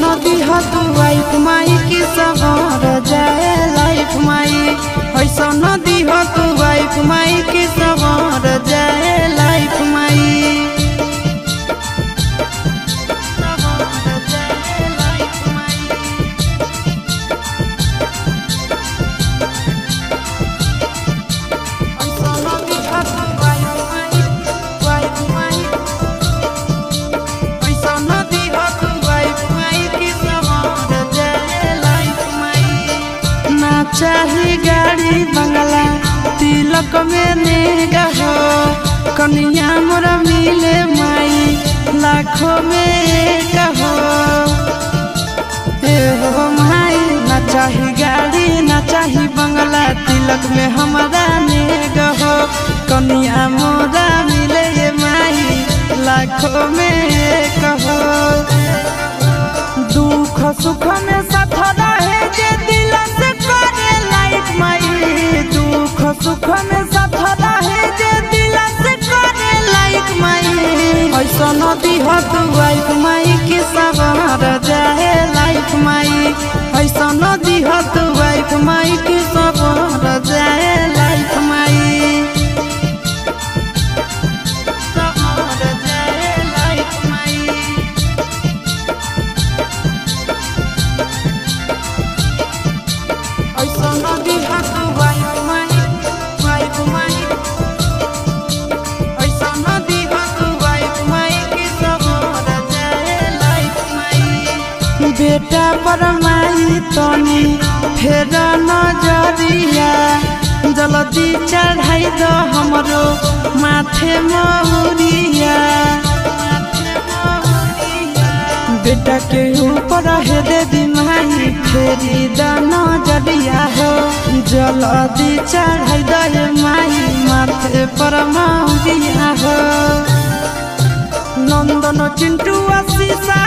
नदी तू वाइफ माई की सवार जाए लाइफ माई ऐसा नदी तू वाइफ माई की सवार जाए लाइफ माई चाही गाड़ी बंगला तिलक में नेगा हो कन्या मोरा मिले माई लाखों में एक हो माई ना चाही गाड़ी ना चाही बंगला तिलक में हमारा नेगा हो कन्या मोरा मिले माई लाखों में एक हो दुख सुख में साथ रहे जे दिल से करे लाइफ माई दुख सुख में साथ रहे जे दिल से करे लाइफ माई ऐसा नदी तू वाइफ माई की सवार जाए लाइफ माई ऐसा नदी तू वाइफ माई की सवार जाए लाइफ माई बेटा पर माई तनी फेर नजरिया जल्दी चढ़ाई दो हमरो माथे महुरिया बेटा के ऊपर है देवी माई फेरी द नजरिया हो जल्दी चढ़ाई दो माई माथे पर महुरिया हो नंदन चिंटू आशीषा